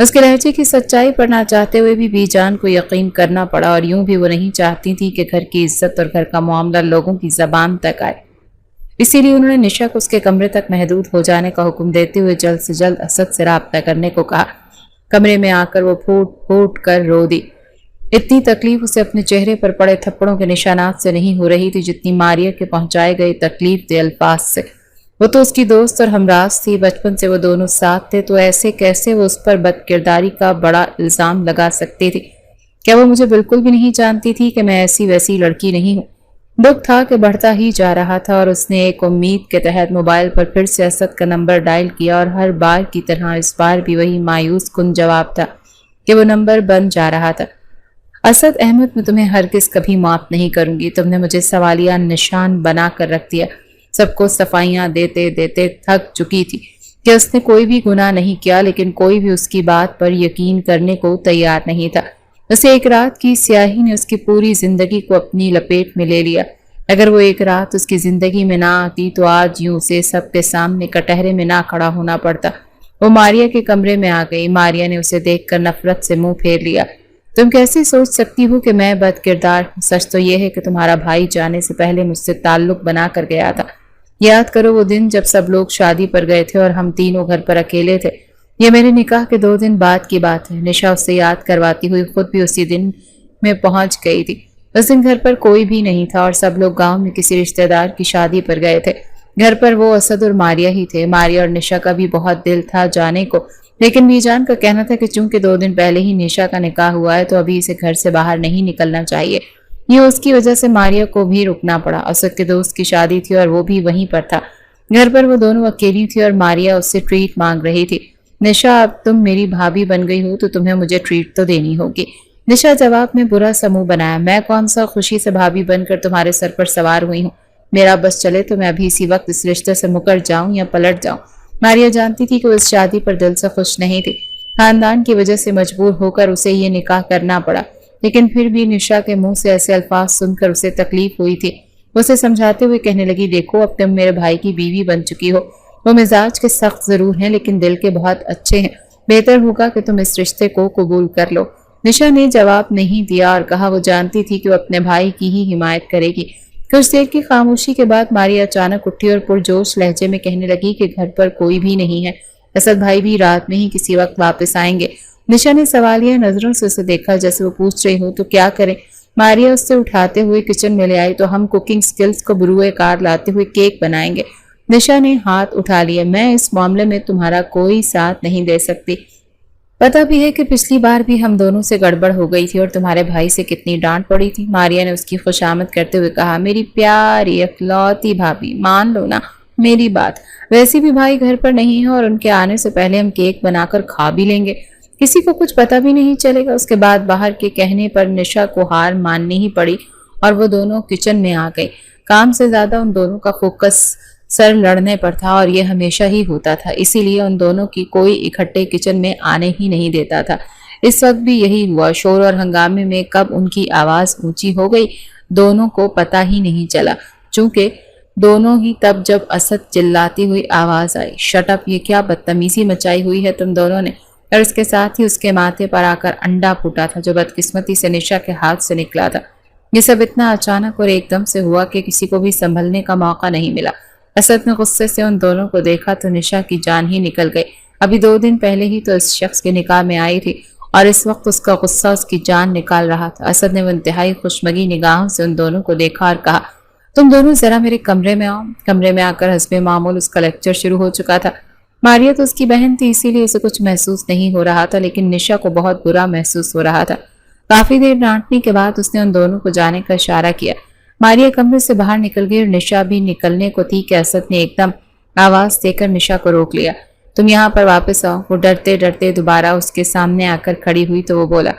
اس کے لہجے کی سچائی پر نہ چاہتے ہوئے بھی جان کو یقین کرنا پڑا، اور یوں بھی وہ نہیں چاہتی تھی کہ گھر کی عزت اور گھر کا معاملہ لوگوں کی زبان تک آئے۔ اسی لیے انہوں نے نشا کو اس کے کمرے تک محدود ہو جانے کا حکم دیتے ہوئے جلد سے جلد اسد سے رابطہ کرنے کو کہا۔ کمرے میں آ کر وہ پھوٹ پھوٹ کر رو دی۔ اتنی تکلیف اسے اپنے چہرے پر پڑے تھپڑوں کے نشانات سے نہیں ہو رہی تھی جتنی ماریا کے پہنچائے گئے تکلیف دہ الفاظ سے۔ وہ تو اس کی دوست اور ہمراز تھی، بچپن سے وہ دونوں ساتھ تھے، تو ایسے کیسے وہ اس پر بد کرداری کا بڑا الزام لگا سکتی تھی؟ کیا وہ مجھے بالکل بھی نہیں جانتی تھی کہ میں ایسی ویسی لڑکی نہیں ہوں؟ دکھ تھا کہ بڑھتا ہی جا رہا تھا، اور اس نے ایک امید کے تحت موبائل پر پھر سے اسد کا نمبر ڈائل کیا، اور ہر بار کی طرح اس بار بھی وہی مایوس کن جواب تھا کہ وہ نمبر بند جا رہا تھا۔ اسد احمد، میں تمہیں ہرگز کبھی معاف نہیں کروں گی۔ تم نے مجھے سوالیہ نشان بنا کر رکھ دیا۔ سب کو صفائیاں دیتے دیتے تھک چکی تھی کہ اس نے کوئی بھی گناہ نہیں کیا، لیکن کوئی بھی اس کی بات پر یقین کرنے کو تیار نہیں تھا۔ اسے ایک رات کی سیاہی نے اس کی پوری زندگی کو اپنی لپیٹ میں لے لیا۔ اگر وہ ایک رات اس کی زندگی میں نہ آتی تو آج یوں اسے سب کے سامنے کٹہرے میں نہ کھڑا ہونا پڑتا۔ وہ ماریا کے کمرے میں آ گئی۔ ماریا نے اسے دیکھ کر نفرت سے منہ پھیر لیا۔ تم کیسے سوچ سکتی ہو کہ میں بد کردار ہوں؟ سچ تو یہ ہے کہ تمہارا بھائی جانے سے پہلے مجھ سے تعلق بنا کر گیا تھا۔ یاد کرو وہ دن جب سب لوگ شادی پر گئے تھے اور ہم تینوں گھر پر اکیلے تھے۔ یہ میرے نکاح کے 2 دن بعد کی بات ہے۔ نشا اسے یاد کرواتی ہوئی خود بھی اسی دن میں پہنچ گئی تھی۔ اس دن گھر پر کوئی بھی نہیں تھا اور سب لوگ گاؤں میں کسی رشتہ دار کی شادی پر گئے تھے۔ گھر پر وہ اسد اور ماریا ہی تھے۔ ماریا اور نشا کا بھی بہت دل تھا جانے کو، لیکن میجان کا کہنا تھا کہ چونکہ 2 دن پہلے ہی نشا کا نکاح ہوا ہے تو ابھی اسے گھر سے باہر نہیں نکلنا چاہیے۔ یہ اس کی وجہ سے ماریا کو بھی رکنا پڑا۔ اسد کے دوست کی شادی تھی اور وہ بھی وہیں پر تھا۔ گھر پر وہ دونوں اکیلی تھی اور ماریا اس سے ٹریٹ مانگ رہی تھی۔ نشا، اب تم میری بھابھی بن گئی ہو تو تمہیں مجھے ٹریٹ تو دینی ہوگی۔ نشا جواب میں برا سا منہ بنایا۔ میں کون سا خوشی سے بھابھی بن کر تمہارے سر پر سوار ہوئی ہوں؟ میرا بس چلے تو میں ابھی اسی وقت اس رشتے سے مکر جاؤں یا پلٹ جاؤں۔ ماریا جانتی تھی کہ وہ اس شادی پر دل سے خوش نہیں تھی۔ خاندان کی وجہ سے مجبور ہو کر اسے یہ نکاح کرنا پڑا، لیکن پھر بھی نشا کے منہ سے ایسے الفاظ سن کر اسے تکلیف ہوئی تھی۔ اسے سمجھاتے ہوئے کہنے لگی، دیکھو اب تم میرے بھائی کی بیوی بن چکی ہو۔ وہ مزاج کے سخت ضرور ہیں لیکن دل کے بہت اچھے ہیں۔ بہتر ہوگا کہ تم اس رشتے کو قبول کر لو۔ نشا نے جواب نہیں دیا اور کہا وہ جانتی تھی کہ وہ اپنے بھائی کی ہی حمایت کرے گی۔ کچھ دیر کی خاموشی کے بعد ماریا اچانک اٹھی اور پرجوش لہجے میں کہنے لگی کہ گھر پر کوئی بھی نہیں ہے۔ اسد بھائی بھی رات میں ہی کسی وقت واپس آئیں گے۔ نشا نے سوالیہ نظروں سے اسے دیکھا جیسے وہ پوچھ رہی ہو تو کیا کریں۔ ماریا اس سے اٹھاتے ہوئے کچن میں لے آئی تو ہم کوکنگ سکلز کو بروئے کار لاتے ہوئے کیک بنائیں گے۔ نشا نے ہاتھ اٹھا لیا۔ میں اس معاملے میں تمہارا کوئی ساتھ نہیں دے سکتی۔ پتہ بھی ہے کہ پچھلی بار بھی ہم دونوں سے گڑبڑ ہو گئی تھی اور تمہارے بھائی سے کتنی ڈانٹ پڑی تھی۔ ماریا نے اس کی خوشامد کرتے ہوئے کہا، میری پیاری اکلوتی بھابھی، مان لو نا میری بات۔ ویسے بھی بھائی گھر پر نہیں ہے اور ان کے آنے سے پہلے ہم کیک بنا کر کھا بھی لیں گے، کسی کو کچھ پتہ بھی نہیں چلے گا۔ اس کے بعد باہر کے کہنے پر نشا کو ہار ماننی ہی پڑی اور وہ دونوں کچن میں آ گئے۔ کام سے زیادہ ان دونوں کا فوکس سر لڑنے پر تھا اور یہ ہمیشہ ہی ہوتا تھا، اسی لیے ان دونوں کی کوئی اکٹھے کچن میں آنے ہی نہیں دیتا تھا۔ اس وقت بھی یہی ہوا۔ شور اور ہنگامے میں کب ان کی آواز اونچی ہو گئی دونوں کو پتہ ہی نہیں چلا، چونکہ دونوں ہی تب جب اسد چلاتی ہوئی آواز آئی، شٹ اپ، یہ کیا بدتمیزی مچائی ہوئی ہے تم دونوں نے؟ اور اس کے ساتھ ہی اس کے ماتھے پر آ کر انڈا پھوٹا تھا جو بدقسمتی سے نشا کے ہاتھ سے نکلا تھا۔ یہ سب اتنا اچانک اور ایک دم سے ہوا کہ کسی کو بھی سنبھلنے کا موقع نہیں ملا۔ اسد نے غصے سے ان دونوں کو دیکھا تو نشا کی جان ہی نکل گئی۔ ابھی 2 دن پہلے ہی تو اس شخص کے نکاح میں آئی تھی اور اس وقت اس کا غصہ اس کی جان نکال رہا تھا۔ اسد نے وہ انتہائی خوشمگی نگاہوں سے ان دونوں کو دیکھا اور کہا، تم دونوں ذرا میرے کمرے میں آؤ۔ کمرے میں آ کر حسب معمول اس کا لیکچر شروع ہو چکا تھا۔ ماریا تو اس کی بہن تھی اسی لیے اسے کچھ محسوس نہیں ہو رہا تھا، لیکن نشا کو بہت برا محسوس ہو رہا تھا۔ کافی دیر ڈانٹنے کے بعد اس نے ان دونوں کو جانے کا اشارہ کیا۔ ماریا کمرے سے باہر نکل گئی اور نشا بھی نکلنے کو تھی کہ اسد نے ایک دم آواز دے کر نشا کو روک لیا۔ تم یہاں پر واپس آؤ۔ وہ ڈرتے ڈرتے دوبارہ اس کے سامنے آ کر کھڑی ہوئی تو وہ بولا،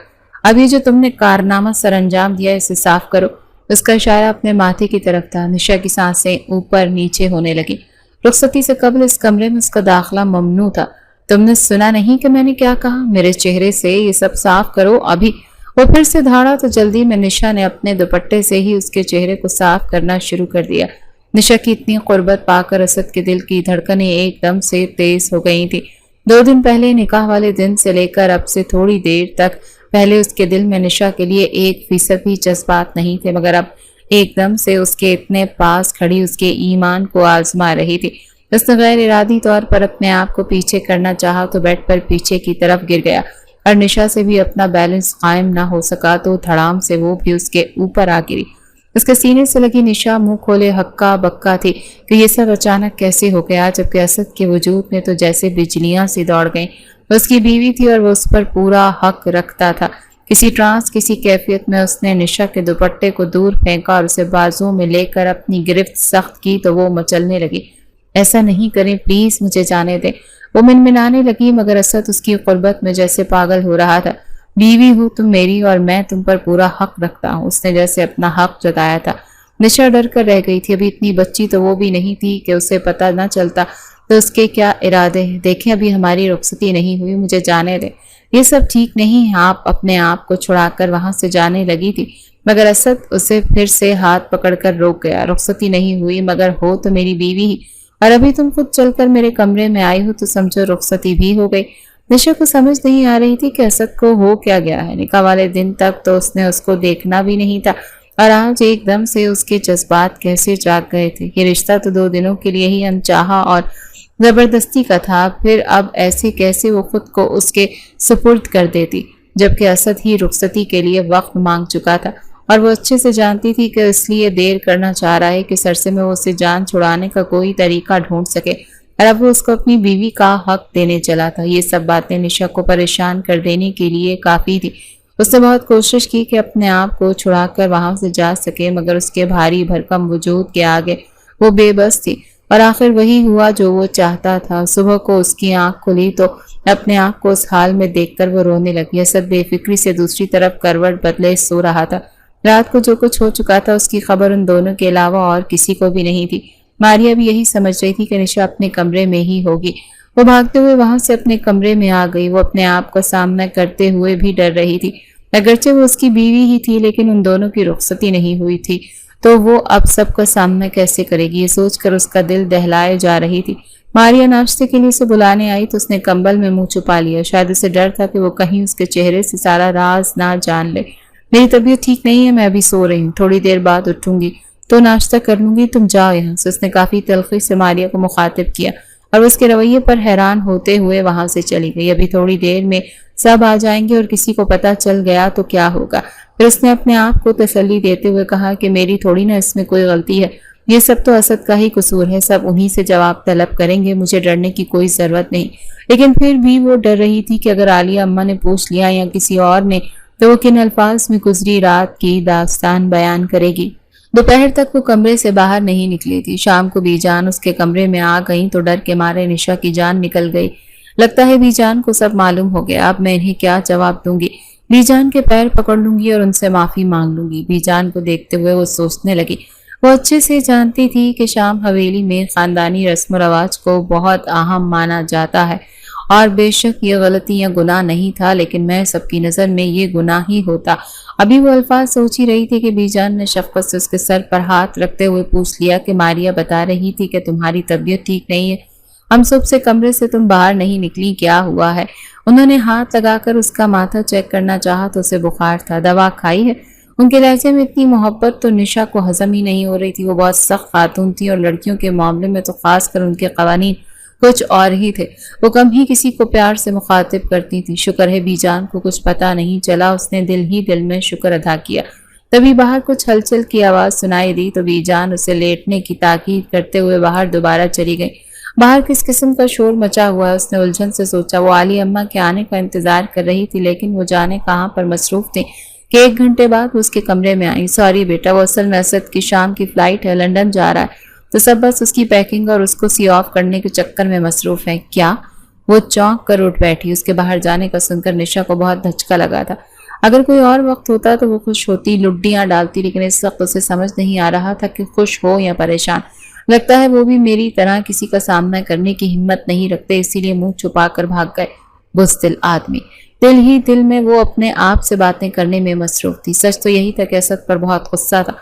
ابھی جو تم نے کارنامہ سر انجام دیا اسے صاف کرو۔ اس کا اشارہ اپنے ماتھے کی طرف تھا۔ نشا کی سانسیں اوپر نیچے ہونے لگی۔ رخصتی سے قبل اس کمرے میں اس کا داخلہ ممنوع تھا۔ تم نے سنا نہیں کہ میں نے کیا کہا؟ میرے چہرے سے یہ سب صاف کرو ابھی۔ وہ پھر سے دھاڑا تو جلدی میں نشا نے اپنے دوپٹے سے ہی اس کے چہرے کو صاف کرنا شروع کر دیا۔ نشا کی اتنی قربت پا کر اسد کے دل کی دھڑکنیں ایک دم سے تیز ہو گئی تھی۔ 2 دن پہلے نکاح والے دن سے لے کر اب سے تھوڑی دیر تک پہلے اس کے دل میں نشا کے لیے 1% بھی جذبات نہیں تھے، مگر اب ایک دم سے اس کے اتنے پاس کھڑی اس کے ایمان کو آزما رہی تھی۔ اس نے غیر ارادی طور پر اپنے آپ کو پیچھے کرنا چاہا تو بیڈ پر پیچھے کی طرف گر گیا، اور نشا سے بھی اپنا بیلنس قائم نہ ہو سکا تو دھڑام سے وہ بھی اس کے اوپر آ گری۔ اس کے سینے سے لگی نشا منہ کھولے ہکا بکا تھی کہ یہ سب اچانک کیسے ہو گیا، جبکہ اسد کے وجود میں تو جیسے بجلیاں سی دوڑ گئیں۔ اس کی بیوی تھی اور وہ اس پر پورا حق رکھتا تھا۔ کسی ٹرانس کسی کیفیت میں اس نے نشا کے دوپٹے کو دور پھینکا اور اسے بازو میں لے کر اپنی گرفت سخت کی تو وہ مچلنے لگی۔ ایسا نہیں کریں پلیز، مجھے جانے دیں۔ وہ منمنانے لگی، مگر اسد اس کی قربت میں جیسے پاگل ہو رہا تھا۔ بیوی ہو تم میری اور میں تم پر پورا حق رکھتا ہوں، اس نے جیسے اپنا حق جتایا تھا۔ نشا ڈر کر رہ گئی تھی، ابھی اتنی بچی تو وہ بھی نہیں تھی کہ اسے پتہ نہ چلتا تو اس کے کیا ارادے ہیں۔ دیکھیں ابھی ہماری رخصتی نہیں ہوئی، مجھے جانے دیں۔ یہ سب ٹھیک نہیں، آپ اپنے آپ کو چھڑا کر وہاں سے جانے لگی تھی، مگر اسد اسے پھر سے ہاتھ پکڑ کر روک گیا۔ رخصتی نہیں ہوئی مگر ہو تو میری بیوی ہی، اور ابھی تم خود چل کر میرے کمرے میں آئی ہو تو سمجھو رخصتی بھی ہو گئی۔ نشا کو سمجھ نہیں آ رہی تھی کہ اسد کو ہو کیا گیا ہے۔ نکاح والے دن تک تو اس نے اس کو دیکھنا بھی نہیں تھا، اور آج ایک دم سے اس کے جذبات کیسے جاگ گئے تھے۔ یہ رشتہ تو 2 دنوں کے لیے ہی انچاہا اور زبردستی کا تھا، پھر اب ایسے کیسے وہ خود کو اس کے سپرد کر دیتی، جبکہ اسد ہی رخصتی کے لیے وقت مانگ چکا تھا، اور وہ اچھے سے جانتی تھی کہ اس لیے دیر کرنا چاہ رہا ہے کہ سرسے میں وہ اسے جان چھڑانے کا کوئی طریقہ ڈھونڈ سکے، اور اب وہ اس کو اپنی بیوی کا حق دینے چلا تھا۔ یہ سب باتیں نشا کو پریشان کر دینے کے لیے کافی تھی۔ اس نے بہت کوشش کی کہ اپنے آپ کو چھڑا کر وہاں سے جا سکے، مگر اس کے بھاری بھرکم وجود کے آگے وہ بے بس تھی، اور آخر وہی ہوا جو وہ چاہتا تھا۔ صبح کو اس کی آنکھ کھلی تو اپنے آپ کو اس حال میں دیکھ کر وہ رونے لگی۔ اسد بے فکری سے دوسری طرف کروٹ بدلے سو رہا تھا۔ رات کو جو کچھ ہو چکا تھا اس کی خبر ان دونوں کے علاوہ اور کسی کو بھی نہیں تھی۔ ماریا بھی یہی سمجھ رہی تھی کہ نشا اپنے کمرے میں ہی ہوگی۔ وہ بھاگتے ہوئے وہاں سے اپنے کمرے میں آ گئی۔ وہ اپنے آپ کا سامنا کرتے ہوئے بھی ڈر رہی تھی، اگرچہ وہ اس کی بیوی ہی تھی، لیکن ان دونوں کی رخصتی نہیں ہوئی تھی تو وہ اب سب کا سامنا کیسے کرے گی، یہ سوچ کر اس کا دل دہلائے جا رہی تھی۔ ماریا ناشتے کے لیے اسے بلانے آئی تو اس نے کمبل میں منہ چھپا لیا، شاید اسے ڈر تھا کہ وہ کہیں اس کے چہرے سے سارا راز نہ جان لے۔ میری طبیعت ٹھیک نہیں ہے، میں ابھی سو رہی ہوں، تھوڑی دیر بعد اٹھوں گی تو ناشتہ کر لوں گی، تم جاؤ یہاں سے۔ اس نے کافی تلخی سے ماریا کو مخاطب کیا اور اس کے رویے پر حیران ہوتے ہوئے وہاں سے چلی گئی۔ ابھی تھوڑی دیر میں سب آ جائیں گے اور کسی کو پتہ چل گیا تو کیا ہوگا۔ پھر اس نے اپنے آپ کو تسلی دیتے ہوئے کہا کہ میری تھوڑی نہ اس میں کوئی غلطی ہے، یہ سب تو اسد کا ہی قصور ہے، سب انہی سے جواب طلب کریں گے، مجھے ڈرنے کی کوئی ضرورت نہیں۔ لیکن پھر بھی وہ ڈر رہی تھی کہ اگر عالیہ اماں نے پوچھ لیا یا کسی اور نے تو وہ کن الفاظ میں گزری رات کی داستان بیان کرے گی۔ دوپہر تک وہ کمرے سے باہر نہیں نکلی تھی۔ شام کو بی جان اس کے کمرے میں آ گئیں تو ڈر کے مارے نشا کی جان نکل گئی۔ لگتا ہے بی جان کو سب معلوم ہو گیا، اب میں انہیں کیا جواب دوں گی۔ بی جان کے پیر پکڑ لوں گی اور ان سے معافی مانگ لوں گی۔ بی جان کو دیکھتے ہوئے وہ سوچنے لگی۔ وہ اچھے سے جانتی تھی کہ شام حویلی میں خاندانی رسم و رواج کو بہت اہم مانا جاتا ہے، اور بے شک یہ غلطی یا گناہ نہیں تھا، لیکن میں سب کی نظر میں یہ گناہ ہی ہوتا۔ ابھی وہ الفاظ سوچ ہی رہی تھی کہ بی جان نے شفقت سے اس کے سر پر ہاتھ رکھتے ہوئے پوچھ لیا کہ ماریا بتا رہی تھی کہ تمہاری طبیعت ٹھیک نہیں ہے، ہم صبح سے کمرے سے تم باہر نہیں نکلی، کیا ہوا ہے؟ انہوں نے ہاتھ لگا کر اس کا ماتھا چیک کرنا چاہا تو اسے بخار تھا، دوا کھائی ہے؟ ان کے لہجے میں اتنی محبت تو نشا کو ہضم ہی نہیں ہو رہی تھی۔ وہ بہت سخت خاتون تھی اور لڑکیوں کے معاملے میں تو خاص کر ان کے قوانین کچھ اور ہی تھے۔ وہ کم ہی کسی کو پیار سے مخاطب کرتی تھی۔ شکر ہے بی جان کو کچھ پتہ نہیں چلا، اس نے دل ہی دل میں شکر ادا کیا۔ تبھی باہر کچھ ہلچل کی آواز سنائی دی تو بی جان اسے لیٹنے کی تاکید کرتے ہوئے باہر دوبارہ چلی گئی۔ باہر کس قسم کا شور مچا ہوا ہے، اس نے الجھن سے سوچا۔ وہ عالی اماں کے آنے کا انتظار کر رہی تھی، لیکن وہ جانے کہاں پر مصروف تھی کہ 1 گھنٹے بعد وہ اس کے کمرے میں آئی۔ سوری بیٹا، وہ اصل میں اسد کی شام کی فلائٹ ہے، لندن جا رہا ہے، تو سب بس اس کی پیکنگ اور اس کو سی آف کرنے کے چکر میں مصروف ہیں۔ کیا؟ وہ چونک کر اٹھ بیٹھی۔ اس کے باہر جانے کا سن کر نشا کو بہت دھچکا لگا تھا۔ اگر کوئی اور وقت ہوتا تو وہ خوش ہوتی، لڈیاں ڈالتی، لیکن اس وقت اسے سمجھ نہیں آ رہا تھا کہ خوش ہو یا پریشان۔ لگتا ہے وہ بھی میری طرح کسی کا سامنا کرنے کی ہمت نہیں رکھتے، اسی لیے منہ چھپا کر بھاگ گئے۔ بزدل آدمی، دل ہی دل میں وہ اپنے آپ سے باتیں کرنے میں مصروف تھی۔ سچ تو یہی تھا کہ اسد پر بہت غصہ تھا۔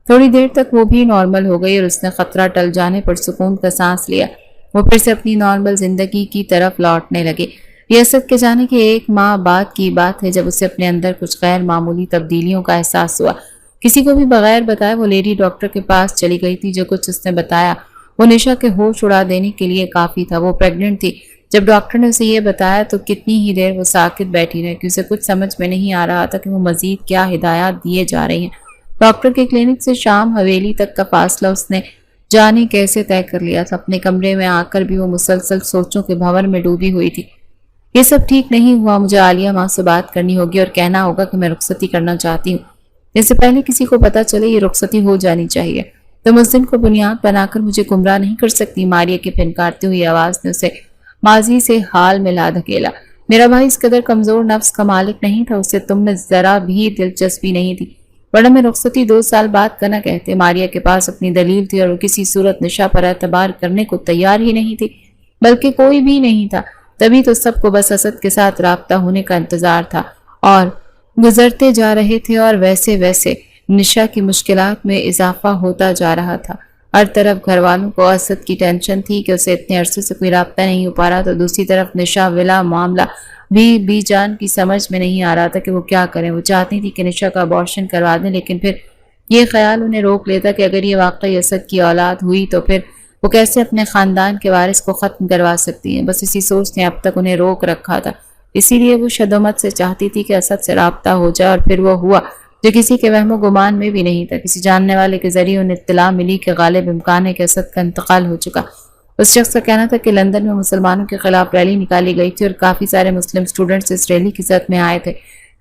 تھوڑی دیر تک وہ بھی نارمل ہو گئی اور اس نے خطرہ ٹل جانے پر سکون کا سانس لیا۔ وہ پھر سے اپنی نارمل زندگی کی طرف لوٹنے لگے۔ یہ اسد کے جانے کے 1 ماہ بعد کی بات ہے جب اسے اپنے اندر کچھ غیر معمولی تبدیلیوں کا احساس ہوا۔ کسی کو بھی بغیر بتائے وہ لیڈی ڈاکٹر کے پاس چلی گئی تھی۔ جو کچھ اس نے بتایا وہ نشا کے ہوش اڑا دینے کے لیے کافی تھا۔ وہ پریگننٹ تھی۔ جب ڈاکٹر نے اسے یہ بتایا تو کتنی ہی دیر وہ ساکت بیٹھی رہی کہ اسے کچھ سمجھ میں نہیں آ رہا تھا کہ وہ مزید کیا ہدایات دیے جا رہی ہیں۔ ڈاکٹر کے کلینک سے شام حویلی تک کا فاصلہ اس نے جانے کیسے طے کر لیا تھا۔ اپنے کمرے میں آ کر بھی وہ مسلسل سوچوں کے بھنور میں ڈوبی ہوئی تھی۔ یہ سب ٹھیک نہیں ہوا، مجھے عالیہ ماں سے بات کرنی ہوگی اور کہنا ہوگا کہ میں رخصتی کرنا چاہتی ہوں۔ اس سے پہلے کسی کو پتہ چلے یہ رخصتی ہو جانی چاہیے۔ تم اس دن کو بنیاد بنا کر مجھے گمراہ نہیں کر سکتی۔ ماریہ کی پھنکارتی ہوئی آواز نے اسے ماضی سے حال میں لا دھکیلا۔ میرا بھائی اس قدر کمزور نفس کا مالک نہیں تھا، اسے تم میں ذرا بھی دلچسپی نہیں تھی، ورنہ میں رخصتی 2 سال بعد کا نہ کہتے۔ ماریہ کے پاس اپنی دلیل تھی اور وہ کسی صورت نشا پر اعتبار کرنے کو تیار ہی نہیں تھی، بلکہ کوئی بھی نہیں تھا۔ تبھی تو سب کو بس اسد کے ساتھ رابطہ ہونے کا انتظار تھا اور گزرتے جا رہے تھے، اور ویسے ویسے نشا کی مشکلات میں اضافہ ہوتا جا رہا تھا۔ ہر طرف گھر والوں کو اسد کی ٹینشن تھی کہ اسے اتنے عرصے سے کوئی رابطہ نہیں ہو پا رہا، تو دوسری طرف نشا ولا معاملہ بھی جان کی سمجھ میں نہیں آ رہا تھا کہ وہ کیا کریں۔ وہ چاہتی تھی کہ نشا کا ابارشن کروا دیں، لیکن پھر یہ خیال انہیں روک لیتا کہ اگر یہ واقعی اسد کی اولاد ہوئی تو پھر وہ کیسے اپنے خاندان کے وارث کو ختم کروا سکتی ہیں۔ بس اسی سوچ نے اب تک انہیں روک رکھا تھا۔ اسی لیے وہ شدومت سے چاہتی تھی کہ اسد سے رابطہ ہو جائے، اور پھر وہ ہوا جو کسی کے وہم و گمان میں بھی نہیں تھا۔ کسی جاننے والے کے ذریعے انہیں اطلاع ملی کہ غالب امکان ہے کہ اسد کا انتقال ہو چکا۔ اس شخص کا کہنا تھا کہ لندن میں مسلمانوں کے خلاف ریلی نکالی گئی تھی اور کافی سارے مسلم سٹوڈنٹس اس ریلی کی زد میں آئے تھے۔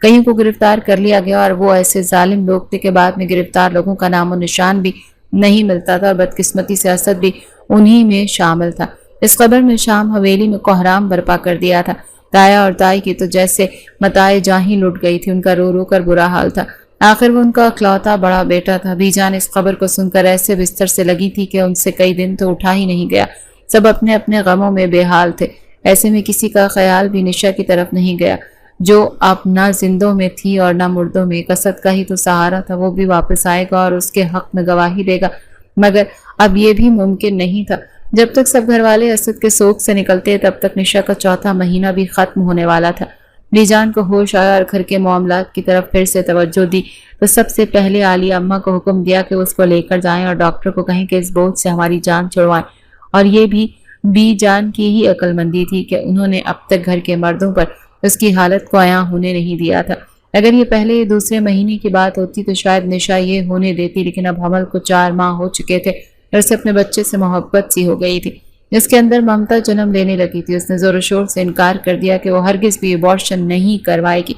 کئیوں کو گرفتار کر لیا گیا اور وہ ایسے ظالم لوگ تھے کہ بعد میں گرفتار لوگوں کا نام و نشان بھی نہیں ملتا تھا، اور بدقسمتی سے اسد بھی انہی میں شامل تھا۔ اس خبر میں شام حویلی میں کوہرام برپا کر دیا تھا۔ تایا اور تائی کی تو جیسے متاع جاں ہی لٹ گئی تھی، ان کا رو رو کر برا حال تھا۔ آخر وہ ان کا اکلوتا بڑا بیٹا تھا۔ بی جان اس خبر کو سن کر ایسے بستر سے لگی تھی کہ ان سے کئی دن تو اٹھا ہی نہیں گیا۔ سب اپنے اپنے غموں میں بے حال تھے۔ ایسے میں کسی کا خیال بھی نشا کی طرف نہیں گیا، جو اب نہ زندوں میں تھی اور نہ مردوں میں۔ اسد کا ہی تو سہارا تھا، وہ بھی واپس آئے گا اور اس کے حق میں گواہی دے گا، مگر اب یہ بھی ممکن نہیں تھا۔ جب تک سب گھر والے اسد کے سوگ سے نکلتے تب تک نشا کا 4تھا مہینہ بھی ختم ہونے والا تھا۔ بی جان کو ہوش آیا اور گھر کے معاملات کی طرف پھر سے توجہ دی تو سب سے پہلے عالیہ اماں کو حکم دیا کہ اس کو لے کر جائیں اور ڈاکٹر کو کہیں کہ اس بوجھ سے ہماری جان چھڑوائیں۔ اور یہ بھی بی جان کی ہی عقل مندی تھی کہ انہوں نے اب تک گھر کے مردوں پر اس کی حالت کو عیاں ہونے نہیں دیا تھا۔ اگر یہ پہلے یا دوسرے مہینے کی بات ہوتی تو شاید نشا یہ ہونے دیتی، لیکن اب حمل کو 4 ماہ ہو چکے تھے اور اسے اپنے بچے سے محبت سی ہو گئی تھی، جس کے اندر ممتا جنم لینے لگی تھی۔ اس نے زور و شور سے انکار کر دیا کہ وہ ہرگز بھی ابارشن نہیں کروائے گی۔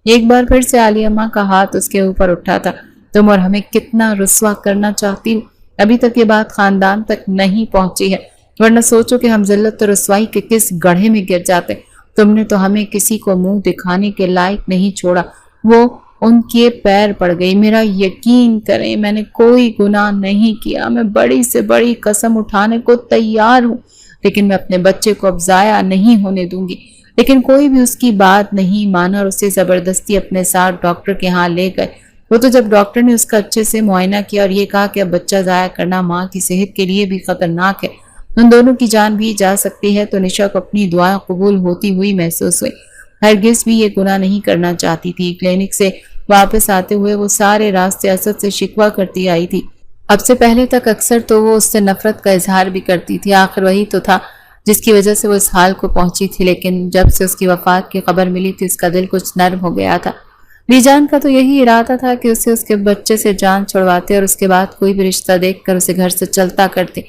ایک بار پھر سے عالیہ ماں کا ہاتھ اس کے اوپر اٹھا تھا۔ تم اور ہمیں کتنا رسوا کرنا چاہتی ہو، ابھی تک یہ بات خاندان تک نہیں پہنچی ہے، ورنہ سوچو کہ ہم ذلت و رسوائی کے کس گڑھے میں گر جاتے۔ تم نے تو ہمیں کسی کو منہ دکھانے کے لائق نہیں چھوڑا۔ وہ ان کے پیر پڑ گئی۔ میرا یقین کریں، میں نے کوئی گناہ نہیں کیا، میں بڑی سے بڑی قسم اٹھانے کو تیار ہوں، لیکن میں اپنے بچے کو اب ضائع نہیں ہونے دوں گی۔ لیکن کوئی بھی اس کی بات نہیں مانا اور اسے زبردستی اپنے ساتھ ڈاکٹر کے ہاں لے گئے۔ وہ تو جب ڈاکٹر نے اس کا اچھے سے معائنہ کیا اور یہ کہا کہ اب بچہ ضائع کرنا ماں کی صحت کے لیے بھی خطرناک ہے، ان دونوں کی جان بھی جا سکتی ہے، تو نشا کو اپنی دعائیں قبول ہوتی ہوئی محسوس ہوئی۔ ہرگز بھی یہ گناہ نہیں کرنا چاہتی تھی۔ کلینک سے واپس آتے ہوئے وہ سارے راستے اسد سے شکوہ کرتی آئی تھی۔ اب سے پہلے تک اکثر تو وہ اس سے نفرت کا اظہار بھی کرتی تھی، آخر وہی تو تھا جس کی وجہ سے وہ اس حال کو پہنچی تھی، لیکن جب سے اس کی وفات کی خبر ملی تھی اس کا دل کچھ نرم ہو گیا تھا۔ بی جان کا تو یہی ارادہ تھا کہ اسے اس کے بچے سے جان چھڑواتے اور اس کے بعد کوئی بھی رشتہ دیکھ کر اسے گھر سے چلتا کرتے،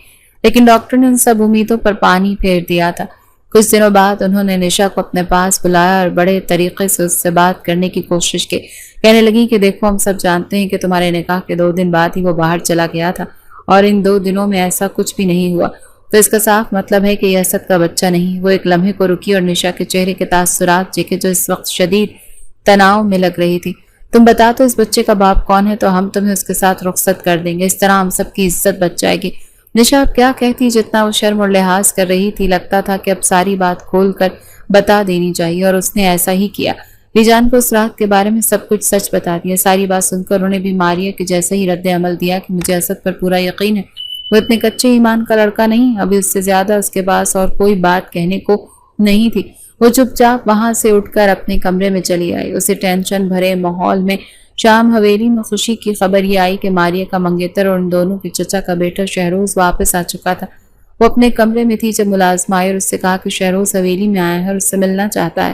لیکن ڈاکٹر نے ان سب امیدوں پر پانی پھیر دیا تھا۔ کچھ دنوں بعد انہوں نے نشا کو اپنے پاس بلایا اور بڑے طریقے سے اس سے بات کرنے کی کوشش کی۔ کہنے لگی کہ دیکھو، ہم سب جانتے ہیں کہ تمہارے نکاح کے 2 دن بعد ہی وہ باہر چلا گیا تھا اور ان 2 دنوں میں ایسا کچھ بھی نہیں ہوا، تو اس کا صاف مطلب ہے کہ یہ اسد کا بچہ نہیں۔ وہ ایک لمحے کو رکی اور نشا کے چہرے کے تاثرات دیکھے جو اس وقت شدید تناؤ میں لگ رہی تھی۔ تم بتا تو اس بچے کا باپ کون ہے، تو ہم تمہیں اس کے ساتھ رخصت کر دیں گے، اس طرح ہم سب کی عزت بچ جائے گی۔ نشا اب کیا کہتی، جتنا وہ شرم اور لحاظ کر رہی تھی، لگتا تھا کہ اب ساری بات کھول کر بتا دینی چاہیے، اور اس نے ایسا ہی کیا۔ بی جان کو اس رات کے بارے میں سب کچھ سچ بتا دیا۔ ساری بات سن کر انہوں نے بھی ماریہ کے جیسا ہی رد عمل دیا کہ مجھے اسد پر پورا یقین ہے وہ اتنے کچے ایمان کا لڑکا نہیں، ابھی اس سے زیادہ اس کے پاس اور کوئی بات کہنے کو نہیں تھی۔ وہ چپ چاپ وہاں سے اٹھ کر اپنے کمرے میں چلی آئی۔ اسے ٹینشن بھرے ماحول میں شام حویلی میں خوشی کی خبر یہ آئی کہ ماریہ کا منگیتر اور ان دونوں کے چچا کا بیٹا شہروز واپس آ چکا تھا۔ وہ اپنے کمرے میں تھی جب ملازمہ آئی اور اس سے کہا کہ شہروز حویلی میں آیا ہے اور اس سے ملنا چاہتا ہے۔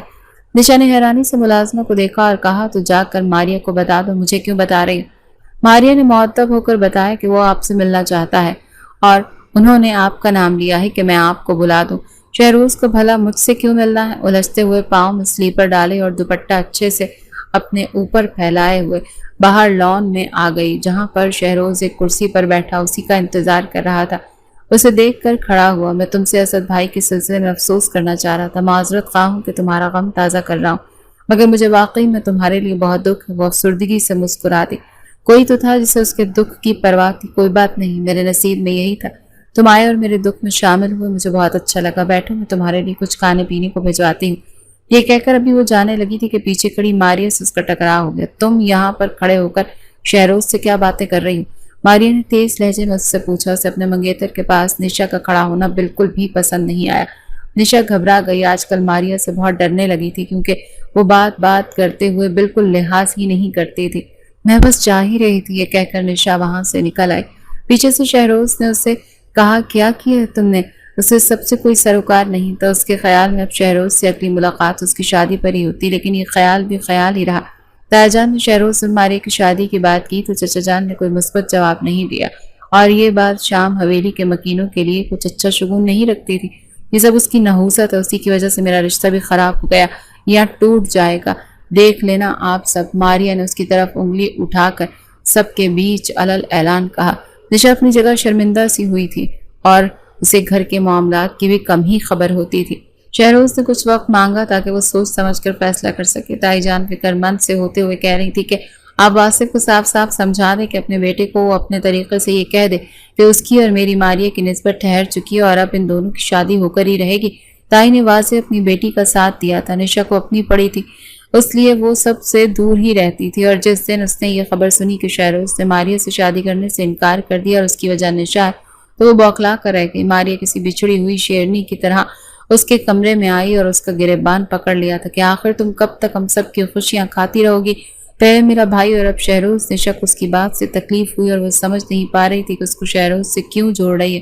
نشا نے حیرانی سے ملازمہ کو دیکھا اور کہا تو جا کر ماریہ کو بتا دو، مجھے کیوں بتا رہی ہو؟ ماریہ نے مؤدب ہو کر بتایا کہ وہ آپ سے ملنا چاہتا ہے اور انہوں نے آپ کا نام لیا ہے کہ میں آپ کو بلا دوں۔ شہروز کو بھلا مجھ سے کیوں ملنا ہے؟ الجھتے ہوئے پاؤں میں سلیپر ڈالے اور دوپٹہ اچھے سے اپنے اوپر پھیلائے ہوئے باہر لان میں آ گئی، جہاں پر شہروز ایک کرسی پر بیٹھا اسی کا انتظار کر رہا تھا۔ اسے دیکھ کر کھڑا ہوا۔ میں تم سے اسد بھائی کے سلسلے میں افسوس کرنا چاہ رہا تھا، معذرت خواہ ہوں کہ تمہارا غم تازہ کر رہا ہوں، مگر مجھے واقعی میں تمہارے لیے بہت دکھ ہے۔ وہ افسردگی سے مسکرا دی۔ کوئی تو تھا جسے اس کے دکھ کی پرواہ تھی۔ کوئی بات نہیں، میرے نصیب میں یہی تھا، تم آئے اور میرے دکھ میں شامل ہوئے، مجھے بہت اچھا لگا۔ بیٹھو، میں تمہارے لیے کچھ کھانے پینے کو بھجواتی ہوں۔ یہ کہہ کر ابھی وہ جانے لگی تھی کہ پیچھے کھڑی ماریہ سے اس کا ٹکراؤ ہو گیا۔ تم یہاں پر کھڑے ہو کر شہروز سے کیا باتیں کر رہی ہو؟ ماریہ نے تیز لہجے میں اس سے پوچھا۔ اسے اپنے منگیتر کے پاس نشا کا کھڑا ہونا بالکل بھی پسند نہیں آیا۔ نشا گھبرا گئی۔ آج کل ماریہ سے بہت ڈرنے لگی تھی کیونکہ وہ بات کرتے ہوئے بالکل لحاظ ہی نہیں کرتی تھی۔ میں بس جا ہی رہی تھی، یہ کہہ کر نشا وہاں سے نکل آئی۔ پیچھے سے شہروز نے اسے کہا، کیا کیا تم نے؟ اسے سب سے کوئی سروکار نہیں تھا۔ اس کے خیال میں اب شہروز سے اگلی ملاقات اس کی شادی پر ہی ہوتی، لیکن یہ خیال بھی خیال ہی رہا۔ تایا جان نے شہروز اور ماریہ کی شادی کی بات کی تو چچا جان نے کوئی مثبت جواب نہیں دیا، اور یہ بات شام حویلی کے مکینوں کے لیے کچھ اچھا شگون نہیں رکھتی تھی۔ یہ سب اس کی نحوست ہے، اسی کی وجہ سے میرا رشتہ بھی خراب ہو گیا یا ٹوٹ جائے گا، دیکھ لینا آپ سب۔ ماریہ نے اس کی طرف انگلی اٹھا کر سب کے بیچ علل اعلان کہا۔ نشا اپنی جگہ شرمندہ سی ہوئی تھی اور اسے گھر کے معاملات کی بھی کم ہی خبر ہوتی تھی۔ شہروز نے کچھ وقت مانگا تاکہ وہ سوچ سمجھ کر فیصلہ کر سکے۔ تائی جان فکر مند سے ہوتے ہوئے کہہ رہی تھی کہ آپ آصف کو صاف صاف سمجھا دیں کہ اپنے بیٹے کو وہ اپنے طریقے سے یہ کہہ دے کہ اس کی اور میری ماریہ کی نسبت ٹھہر چکی ہے اور اب ان دونوں کی شادی ہو کر ہی رہے گی۔ تائی نے واضح اپنی بیٹی کا ساتھ دیا تھا، نشا کو اپنی پڑی تھی، اس لیے وہ سب سے دور ہی رہتی تھی، اور جس دن اس نے یہ خبر سنی کہ شہروز نے ماریہ سے شادی کرنے سے انکار کر دیا اور اس کی وجہ نشا ہے، تو وہ بوکھلا کر رہ گئی۔ ماریہ کسی بچھڑی ہوئی شیرنی کی طرح اس کے کمرے میں آئی اور اس کا گریبان پکڑ لیا تھا کہ آخر تم کب تک ہم سب کی خوشیاں کھاتی رہو گی؟ پہلے میرا بھائی اور اب شہروز۔ نشا کو اس کی بات سے تکلیف ہوئی اور وہ سمجھ نہیں پا رہی تھی کہ اس کو شہروز سے کیوں جوڑ رہی ہے۔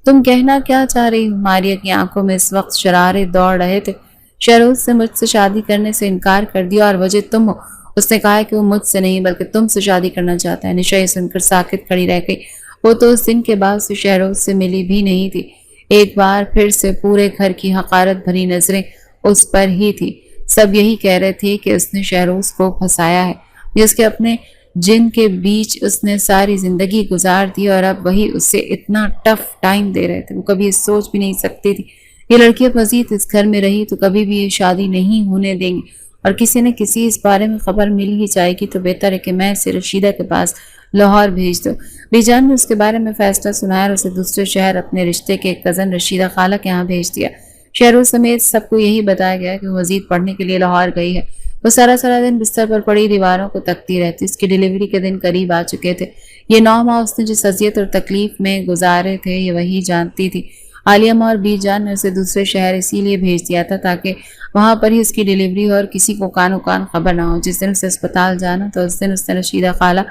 تم کہنا کیا چاہ رہی ہو؟ ماریہ کی آنکھوں میں اس وقت شرارے دوڑ رہے تھے۔ شہروز سے مجھ سے شادی کرنے سے انکار کر دیا اور وجہ تم ہو۔ اس نے کہا کہ وہ مجھ سے نہیں بلکہ تم سے شادی کرنا چاہتا ہے۔ نشا یہ سن کر ساکت کھڑی رہ گئی۔ وہ تو اس دن کے بعد سے شہروز سے ملی بھی نہیں تھی۔ ایک بار پھر سے پورے گھر کی حقارت بھری نظریں اس پر ہی تھی۔ سب یہی کہہ رہے تھے کہ اس نے شہروز کو پھنسایا ہے، جس کے اپنے جن کے بیچ اس نے ساری زندگی گزار دی، اور اب وہی اسے اتنا ٹف ٹائم دے رہے تھے۔ وہ کبھی سوچ بھی نہیں سکتی تھی یہ لڑکی اب مزید اس گھر میں رہی تو کبھی بھی یہ شادی نہیں ہونے دیں گی، اور کسی نہ کسی اس بارے میں خبر مل ہی جائے گی تو بہتر ہے کہ میں اسے رشیدہ کے پاس لاہور بھیج دو۔ بی جان نے اس کے بارے میں فیصلہ سنایا اور اسے دوسرے شہر اپنے رشتے کے ایک کزن رشیدہ خالہ کے یہاں بھیج دیا۔ شہروز سمیت سب کو یہی بتایا گیا کہ وہ مزید پڑھنے کے لیے لاہور گئی ہے۔ وہ سارا دن بستر پر پڑی دیواروں کو تکتی رہتی۔ اس کی ڈیلیوری کے دن قریب آ چکے تھے۔ یہ 9 ماہ اس نے جس اذیت اور تکلیف میں گزارے تھے یہ وہی جانتی تھی۔ عالیہ ماں اور بی جان نے اسے دوسرے شہر اسی لیے بھیج دیا تھا تاکہ وہاں پر ہی اس کی ڈیلیوری ہو اور کسی کو کان خبر نہ ہو۔ جس دن اسے اسپتال جانا تو اس دن اس نے رشیدہ خالہ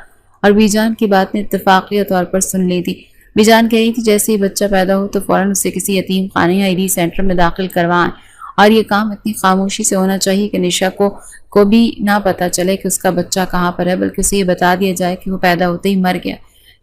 اور بی جان کی بات نے اتفاقیہ طور پر سن لی تھی۔ بی جان کہہ رہی تھی جیسے ہی بچہ پیدا ہو تو فوراً اسے کسی یتیم خانے یا ایڈی سینٹر میں داخل کروائیں، اور یہ کام اتنی خاموشی سے ہونا چاہیے کہ نشا کو بھی نہ پتا چلے کہ اس کا بچہ کہاں پر ہے، بلکہ اسے یہ بتا دیا جائے کہ وہ پیدا ہوتے ہی مر گیا۔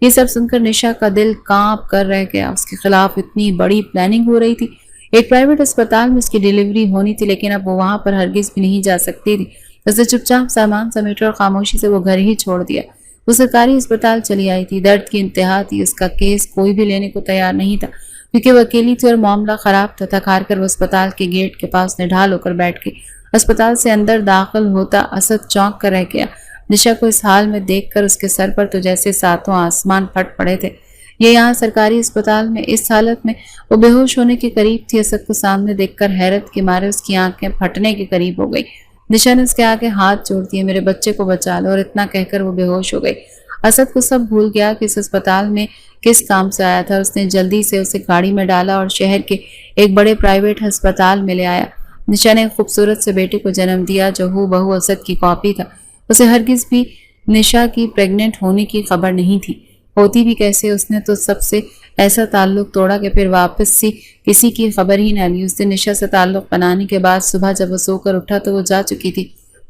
یہ سب سن کر نشا کا دل کانپ کر رہ گیا۔ اس کے خلاف اتنی بڑی پلاننگ ہو رہی تھی۔ ایک پرائیویٹ اسپتال میں اس کی ڈیلیوری ہونی تھی، لیکن اب وہ وہاں پر ہرگز بھی نہیں جا سکتی تھی۔ اس نے چپ چاپ سامان سمیٹا اور خاموشی سے وہ گھر ہی چھوڑ دیا۔ وہ سرکاری اسپتال چلی آئی تھی۔ درد کی انتہا تھی۔ اس کا کیس کوئی بھی لینے کو تیار نہیں تھا کیونکہ وہ اکیلی تھی اور معاملہ خراب تھا۔ تھک ہار کر وہ اسپتال کے گیٹ کے پاس نڈھال ہو کر بیٹھ گئی۔ اسپتال سے اندر داخل ہوتا اسد چونک کر رہ گیا۔ نشا کو اس حال میں دیکھ کر اس کے سر پر تو جیسے ساتوں آسمان پھٹ پڑے تھے۔ یہ یہاں سرکاری اسپتال میں اس حالت میں وہ بے ہوش ہونے کے قریب تھی۔ اسد کو سامنے دیکھ کر حیرت کے مارے اس کی آنکھیں پھٹنے کے قریب ہو گئی۔ نشا نے اس کے آگے ہاتھ جوڑ دیے۔ میرے بچے کو بچا لو، اور اتنا کہہ کر وہ بے ہوش ہو گئی۔ اسد کو سب بھول گیا کہ اس اسپتال میں کس کام سے آیا تھا۔ اس نے جلدی سے اسے گاڑی میں ڈالا اور شہر کے ایک بڑے پرائیویٹ ہسپتال میں لے آیا۔ نشا نے ایک خوبصورت سے بیٹے کو جنم دیا جو ہو بہو اسد کی کاپی تھا۔ اسے ہرگز بھی نشا کی پریگننٹ ہونے کی خبر نہیں تھی، ہوتی بھی کیسے؟ اس نے تو سب سے ایسا تعلق توڑا کہ پھر واپس سے کسی کی خبر ہی نہ لی۔ اس دن نشا سے تعلق بنانے کے بعد صبح جب وہ سو کر اٹھا تو وہ جا چکی تھی۔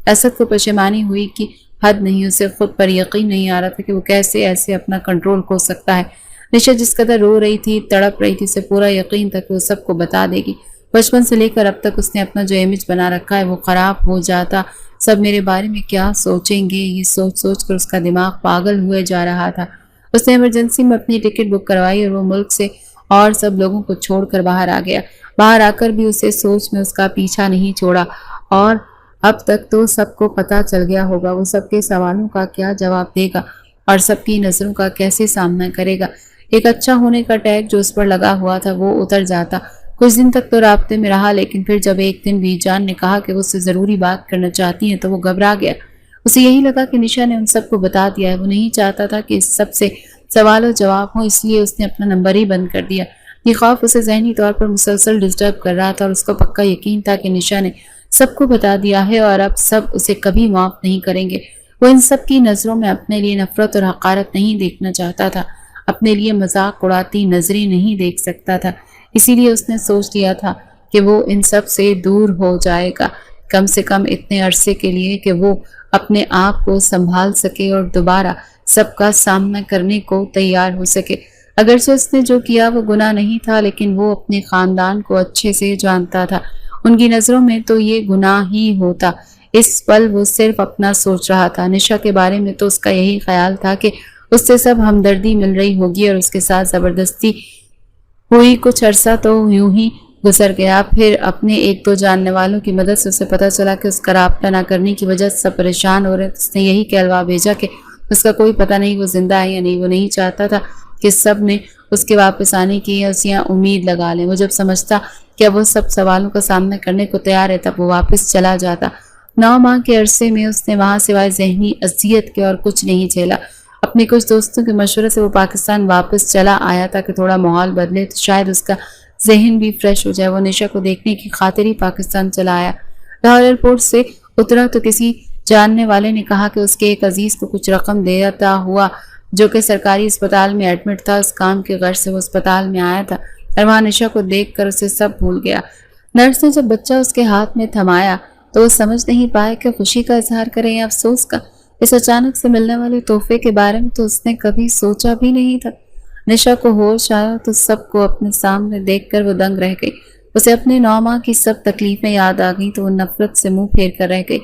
اسد کو پشیمانی ہوئی کہ حد نہیں، اسے خود پر یقین نہیں آ رہا تھا کہ وہ کیسے ایسے اپنا کنٹرول کھو سکتا ہے۔ نشا جس قدر رو رہی تھی، تڑپ رہی تھی، اسے پورا یقین تھا کہ وہ سب کو بتا دے گی۔ بچپن سے لے کر اب تک اس نے اپنا جو امیج بنا رکھا ہے وہ خراب ہو جاتا۔ سب میرے بارے میں کیا سوچیں گے، یہ سوچ سوچ کر اس کا دماغ پاگل ہوئے جا رہا تھا۔ اس نے ایمرجنسی میں اپنی ٹکٹ بک کروائی اور وہ ملک سے اور سب لوگوں کو چھوڑ کر باہر آ گیا۔ باہر آ کر بھی اسے سوچ میں اس کا پیچھا نہیں چھوڑا، اور اب تک تو سب کو پتہ چل گیا ہوگا۔ وہ سب کے سوالوں کا کیا جواب دے گا اور سب کی نظروں کا کیسے سامنا کرے گا؟ ایک اچھا ہونے کا ٹیگ جو اس پر لگا ہوا تھا وہ اتر جاتا۔ کچھ دن تک تو رابطے میں رہا، لیکن پھر جب ایک دن بی جان نے کہا کہ وہ اس سے ضروری بات کرنا چاہتی ہیں تو وہ گھبرا گیا۔ اسے یہی لگا کہ نشا نے ان سب کو بتا دیا ہے۔ وہ نہیں چاہتا تھا کہ اس سب سے سوال و جواب ہوں، اس لیے اس نے اپنا نمبر ہی بند کر دیا۔ یہ خوف اسے ذہنی طور پر مسلسل ڈسٹرب کر رہا تھا اور اس کو پکا یقین تھا کہ نشا نے سب کو بتا دیا ہے اور اب سب اسے کبھی معاف نہیں کریں گے۔ وہ ان سب کی نظروں میں اپنے لیے نفرت اور حقارت نہیں دیکھنا چاہتا تھا، اپنے لیے مذاق اڑاتی نظریں نہیں دیکھ سکتا تھا۔ اسی لیے اس نے سوچ لیا تھا کہ وہ ان سب سے دور ہو جائے گا، کم سے کم اتنے عرصے کے لیے کہ وہ اپنے آپ کو سنبھال سکے اور دوبارہ سب کا سامنا کرنے کو تیار ہو سکے۔ اگرچہ اس نے جو کیا وہ گناہ نہیں تھا، لیکن وہ اپنے خاندان کو اچھے سے جانتا تھا۔ ان کی نظروں میں تو یہ گناہ ہی ہوتا۔ اس پل وہ صرف اپنا سوچ رہا تھا۔ نشا کے بارے میں تو اس کا یہی خیال تھا کہ اس سے سب ہمدردی مل رہی ہوگی اور اس کے ساتھ زبردستی ہوئی۔ کچھ عرصہ تو یوں ہی گزر گیا، پھر اپنے ایک دو جاننے والوں کی مدد سے اسے پتہ چلا کہ اس کا رابطہ نہ کرنے کی وجہ سے سب پریشان ہو رہے ہیں۔ اس نے یہی کہلوا بھیجا کہ اس کا کوئی پتہ نہیں وہ زندہ ہے یا نہیں۔ وہ نہیں چاہتا تھا کہ سب نے اس کے واپس آنے کی یا امید لگا لیں۔ وہ جب سمجھتا کہ اب وہ سب سوالوں کا سامنا کرنے کو تیار ہے تب وہ واپس چلا جاتا۔ 9 ماہ کے عرصے میں اس نے وہاں سوائے ذہنی اذیت کے اور کچھ نہیں جھیلا۔ اپنے کچھ دوستوں کے مشورے سے وہ پاکستان واپس چلا آیا تھا کہ تھوڑا ماحول بدلے تو شاید اس کا ذہن بھی فریش ہو جائے۔ وہ نشا کو دیکھنے کی خاطر ہی پاکستان چلا آیا۔ لاہور ایئرپورٹ سے اترا تو کسی جاننے والے نے کہا کہ اس کے ایک عزیز کو کچھ رقم دیتا ہوا جو کہ سرکاری اسپتال میں ایڈمٹ تھا۔ اس کام کی غرض سے وہ اسپتال میں آیا تھا اور وہاں نشا کو دیکھ کر اسے سب بھول گیا۔ نرس نے جب بچہ اس کے ہاتھ میں تھمایا تو وہ سمجھ نہیں پائے کہ خوشی کا اظہار کرے یا افسوس کا۔ اس اچانک سے ملنے والے تحفے کے بارے میں تو اس نے کبھی سوچا بھی نہیں تھا۔ نشا کو ہوش آیا تو سب کو اپنے سامنے دیکھ کر وہ دنگ رہ گئی۔ اسے اپنے 9 ماہ کی سب تکلیفیں یاد آ گئیں تو وہ نفرت سے منہ پھیر کر رہ گئی۔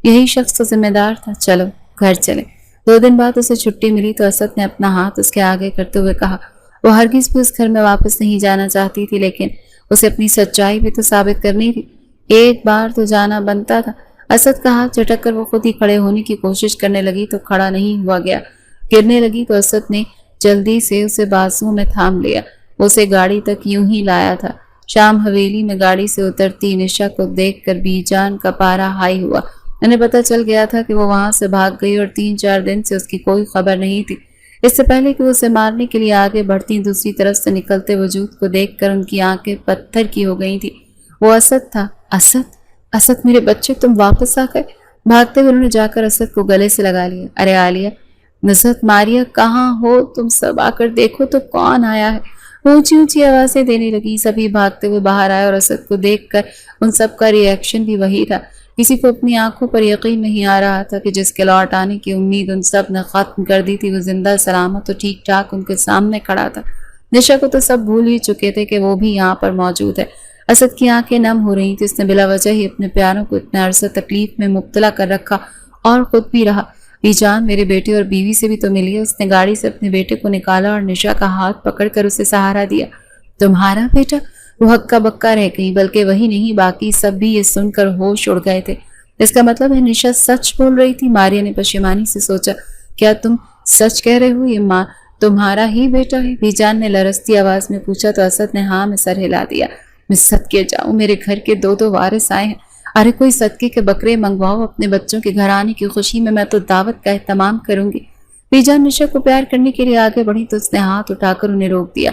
یہی شخص تو ذمہ دار تھا۔ چلو گھر چلے۔ 2 دن بعد اسے چھٹی ملی تو اسد نے اپنا ہاتھ اس کے آگے کرتے ہوئے کہا۔ وہ ہرگز بھی اس گھر میں واپس نہیں جانا چاہتی تھی، لیکن اسے اپنی سچائی بھی تو ثابت کرنی تھی۔ ایک بار تو جانا بنتا تھا۔ اسد کا ہاتھ جھٹک کر وہ خود ہی کھڑے ہونے کی کوشش کرنے لگی تو کھڑا نہیں ہوا گیا۔ گرنے لگی تو اسد نے جلدی سے اسے بازوؤں میں تھام لیا۔ وہ اسے گاڑی تک یوں ہی لایا تھا۔ شام حویلی میں گاڑی سے اترتی نشا کو دیکھ کر بی جان کا پارا ہائی ہوا۔ انہیں پتہ چل گیا تھا کہ وہ وہاں سے بھاگ گئی اور 3-4 دن سے اس کی کوئی خبر نہیں تھی۔ اس سے پہلے کہ وہ اسے مارنے کے لیے آگے بڑھتی دوسری طرف سے نکلتے وجود کو دیکھ کر ان کی آنکھیں پتھر کی ہو گئی تھی۔ وہ اسد تھا۔ اسد میرے بچے، تم واپس آ گئے۔ بھاگتے ہوئے انہوں نے جا کر اسد کو گلے سے لگا لیا۔ ارے عالیہ، نصرت، ماریہ، کہاں ہو تم سب؟ آ کر دیکھو تو کون آیا ہے۔ وہ اونچی اونچی آوازیں دینے لگی۔ سبھی بھاگتے ہوئے باہر آئے اور اسد کو دیکھ کر ان سب کا ری ایکشن بھی وہی تھا۔ کسی کو اپنی آنکھوں پر یقین نہیں آ رہا تھا کہ جس کے لوٹ آنے کی امید ان سب نے ختم کر دی تھی وہ زندہ سلامت و ٹھیک ٹھاک ان کے سامنے کھڑا تھا۔ نشا کو تو سب بھول ہی چکے تھے کہ وہ بھی یہاں پر موجود ہے۔ اسد کی آنکھیں نم ہو رہی تھی۔ اس نے بلا وجہ ہی اپنے پیاروں کو اتنا عرصہ تکلیف میں مبتلا کر رکھا اور خود بھی رہا۔ بی جان، میرے بیٹے اور بیوی سے بھی تو ملی ہے۔ اس نے گاڑی سے اپنے بیٹے کو نکالا اور نشا کا ہاتھ پکڑ کر اسے سہارا دیا۔ تمہارا بیٹا؟ وہ ہکا بکا رہ گئی، بلکہ وہی نہیں باقی سب بھی یہ سن کر ہوش اڑ گئے تھے۔ اس کا مطلب ہے نشا سچ بول رہی تھی؟ ماریہ نے پشیمانی سے سوچا۔ کیا تم سچ کہہ رہے ہو؟ یہ ماں تمہارا ہی بیٹا ہے؟ بی جان نے لرزتی آواز میں پوچھا تو اسد نے ہاں میں سر ہلا دیا۔ میں صدقے جاؤں، میرے گھر کے 2 وارث آئے ہیں۔ ارے کوئی صدقے کے بکرے منگواؤ، اپنے بچوں کے گھر آنے کی خوشی میں تو دعوت کا اہتمام کروں گی۔ بیجان نشا کو پیار کرنے کے لیے آگے بڑھی تو اس نے ہاتھ اٹھا کر انہیں روک دیا۔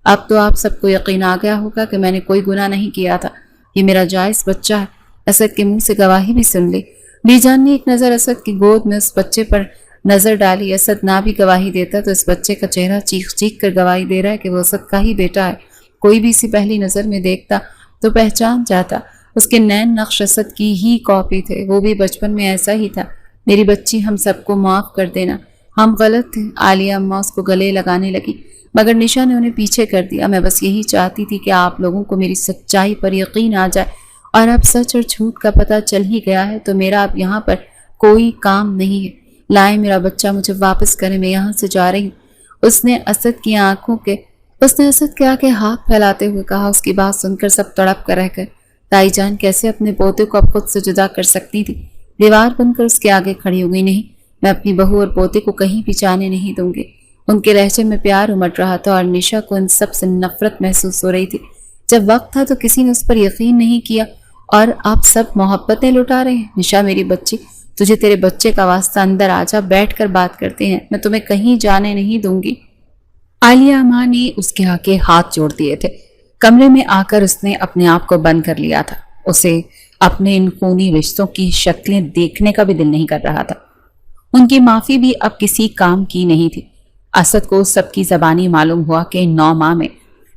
اب تو آپ سب کو یقین آ گیا ہوگا کہ میں نے کوئی گناہ نہیں کیا تھا، یہ میرا جائز بچہ ہے۔ اسد کے منہ سے گواہی بھی سن لی۔ بیجان نے ایک نظر اسد کی گود میں اس بچے پر نظر ڈالی۔ اسد نہ بھی گواہی دیتا تو اس بچے کا چہرہ چیخ چیخ کر گواہی دے رہا ہے کہ وہ اسد کا ہی بیٹا ہے۔ کوئی بھی اسے پہلی نظر میں دیکھتا تو پہچان جاتا۔ اس کے نین نقش اسد کی ہی کاپی تھے، وہ بھی بچپن میں ایسا ہی تھا۔ میری بچی، ہم سب کو معاف کر دینا، ہم غلط تھے۔ عالیہ اماں اس کو گلے لگانے لگی مگر نشا نے انہیں پیچھے کر دیا۔ میں بس یہی چاہتی تھی کہ آپ لوگوں کو میری سچائی پر یقین آ جائے، اور اب سچ اور جھوٹ کا پتہ چل ہی گیا ہے تو میرا اب یہاں پر کوئی کام نہیں ہے۔ لائیں میرا بچہ، مجھے واپس کریں، میں یہاں سے جا رہی ہوں۔ اس نے اسد کے آگے ہاتھ پھیلاتے ہوئے کہا۔ اس کی بات سن کر سب تڑپ کر رہ گئے۔ تائی جان کیسے اپنے پوتے کو اب خود سے جدا کر سکتی تھی؟ دیوار بن کر اس کے آگے کھڑی ہو گئی۔ نہیں، میں اپنی بہو اور پوتے کو کہیں بھی جانے نہیں دوں گی۔ ان کے لہجے میں پیار امٹ رہا تھا اور نشا کو ان سب سے نفرت محسوس ہو رہی تھی۔ جب وقت تھا تو کسی نے اس پر یقین نہیں کیا اور آپ سب محبتیں لٹا رہے ہیں۔ نشا میری بچی، تجھے تیرے بچے کا واسطہ، اندر آ جا، بیٹھ کر بات کرتے ہیں، میں تمہیں کہیں جانے نہیں دوں گی۔ عالیہ ماں نے اس کے آگے ہاتھ جوڑ دیے تھے۔ کمرے میں آ کر اس نے اپنے آپ کو بند کر لیا تھا۔ اسے اپنے ان خونی رشتوں کی شکلیں دیکھنے کا بھی دل نہیں کر رہا تھا۔ ان کی معافی بھی اب کسی کام کی نہیں تھی۔ اسد کو سب کی زبانی معلوم ہوا کہ 9 ماہ میں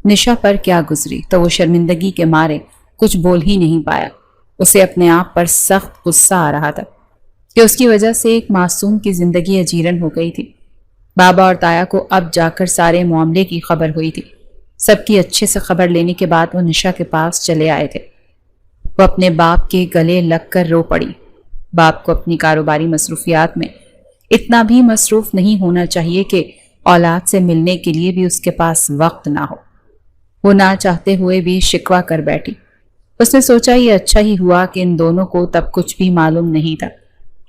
نشا پر کیا گزری تو وہ شرمندگی کے مارے کچھ بول ہی نہیں پایا۔ اسے اپنے آپ پر سخت غصہ آ رہا تھا کہ اس کی وجہ سے ایک معصوم کی زندگی اجیرن ہو گئی تھی۔ بابا اور تایا کو اب جا کر سارے معاملے کی خبر ہوئی تھی۔ سب کی اچھے سے خبر لینے کے بعد وہ نشا کے پاس چلے آئے تھے۔ وہ اپنے باپ کے گلے لگ کر رو پڑی۔ باپ کو اپنی کاروباری مصروفیات میں اتنا بھی مصروف نہیں ہونا چاہیے کہ اولاد سے ملنے کے لیے بھی اس کے پاس وقت نہ ہو۔ وہ نہ چاہتے ہوئے بھی شکوہ کر بیٹھی۔ اس نے سوچا یہ اچھا ہی ہوا کہ ان دونوں کو تب کچھ بھی معلوم نہیں تھا،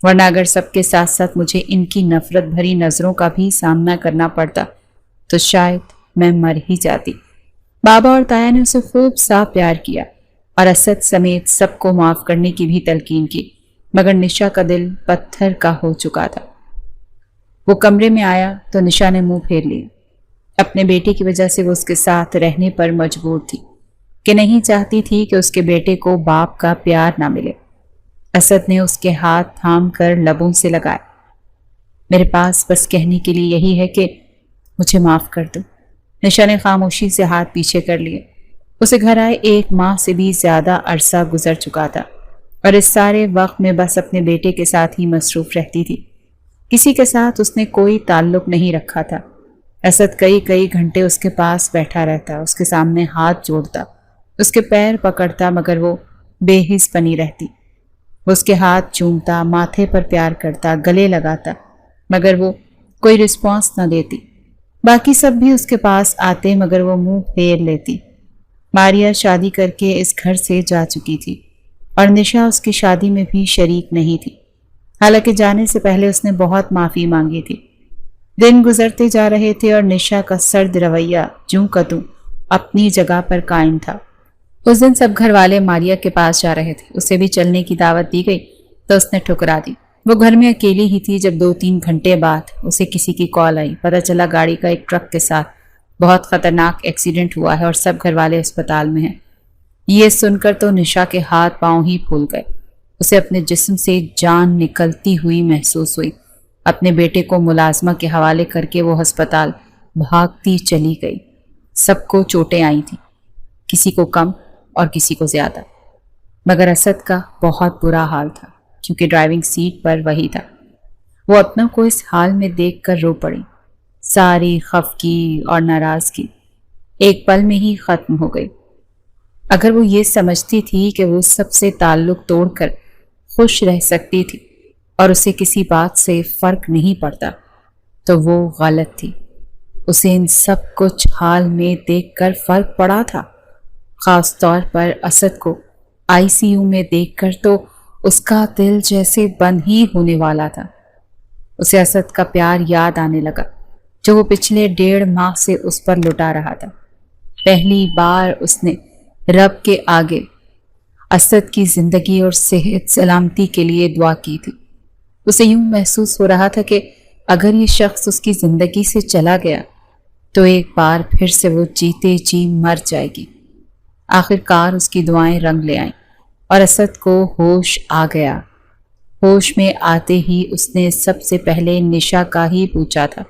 ورنہ اگر سب کے ساتھ ساتھ مجھے ان کی نفرت بھری نظروں کا بھی سامنا کرنا پڑتا تو شاید میں مر ہی جاتی۔ بابا اور تایا نے اسے خوب سا پیار کیا اور اسد سمیت سب کو معاف کرنے کی بھی تلقین کی، مگر نشا کا دل پتھر کا ہو چکا تھا۔ وہ کمرے میں آیا تو نشا نے منہ پھیر لیا۔ اپنے بیٹے کی وجہ سے وہ اس کے ساتھ رہنے پر مجبور تھی کہ نہیں چاہتی تھی کہ اس کے بیٹے کو باپ کا پیار نہ ملے۔ اسد نے اس کے ہاتھ تھام کر لبوں سے لگائے۔ میرے پاس بس کہنے کے لیے یہی ہے کہ مجھے معاف کر دو۔ نشا نے خاموشی سے ہاتھ پیچھے کر لیے۔ اسے گھر آئے 1 ماہ سے بھی زیادہ عرصہ گزر چکا تھا اور اس سارے وقت میں بس اپنے بیٹے کے ساتھ ہی مصروف رہتی تھی۔ کسی کے ساتھ اس نے کوئی تعلق نہیں رکھا تھا۔ اسد کئی گھنٹے اس کے پاس بیٹھا رہتا، اس کے سامنے ہاتھ جوڑتا، اس کے پیر پکڑتا، مگر وہ بے حس بنی رہتی۔ وہ اس کے ہاتھ چومتا، ماتھے پر پیار کرتا، گلے لگاتا، مگر وہ کوئی رسپانس نہ دیتی۔ باقی سب بھی اس کے پاس آتے مگر وہ منہ پھیر لیتی۔ ماریا شادی کر کے اس گھر سے جا چکی تھی اور نشا اس کی شادی میں بھی شریک نہیں تھی، حالانکہ جانے سے پہلے اس نے بہت معافی مانگی تھی۔ دن گزرتے جا رہے تھے اور نشا کا سرد رویہ جوں کا توں اپنی جگہ پر قائم تھا۔ اس دن سب گھر والے ماریا کے پاس جا رہے تھے، اسے بھی چلنے کی دعوت دی گئی تو اس نے ٹھکرا دی۔ وہ گھر میں اکیلی ہی تھی جب 2-3 گھنٹے بعد اسے کسی کی کال آئی۔ پتہ چلا گاڑی کا ایک ٹرک کے ساتھ بہت خطرناک ایکسیڈنٹ ہوا ہے اور سب گھر والے اسپتال میں ہیں۔ یہ سن کر تو نشا کے ہاتھ پاؤں ہی پھول گئے۔ اسے اپنے جسم سے جان نکلتی ہوئی محسوس ہوئی۔ اپنے بیٹے کو ملازمہ کے حوالے کر کے وہ ہسپتال بھاگتی چلی گئی۔ سب کو چوٹیں آئی تھیں، کسی کو کم اور کسی کو زیادہ، مگر اسد کا بہت برا حال تھا کیونکہ ڈرائیونگ سیٹ پر وہی تھا۔ وہ اپنوں کو اس حال میں دیکھ کر رو پڑی۔ ساری خفگی اور ناراضگی ایک پل میں ہی ختم ہو گئی۔ اگر وہ یہ سمجھتی تھی کہ وہ سب سے تعلق توڑ کر خوش رہ سکتی تھی اور اسے کسی بات سے فرق نہیں پڑتا تو وہ غلط تھی۔ اسے ان سب کچھ حال میں دیکھ کر فرق پڑا تھا، خاص طور پر اسد کو ICU میں دیکھ کر تو اس کا دل جیسے بند ہی ہونے والا تھا۔ اسے اسد کا پیار یاد آنے لگا جو وہ پچھلے 1.5 ماہ سے اس پر لٹا رہا تھا۔ پہلی بار اس نے رب کے آگے اسد کی زندگی اور صحت سلامتی کے لیے دعا کی تھی۔ اسے یوں محسوس ہو رہا تھا کہ اگر یہ شخص اس کی زندگی سے چلا گیا تو ایک بار پھر سے وہ جیتے جی مر جائے گی۔ آخر کار اس کی دعائیں رنگ لے آئیں اور اسد کو ہوش آ گیا۔ ہوش میں آتے ہی اس نے سب سے پہلے نشا کا ہی پوچھا تھا۔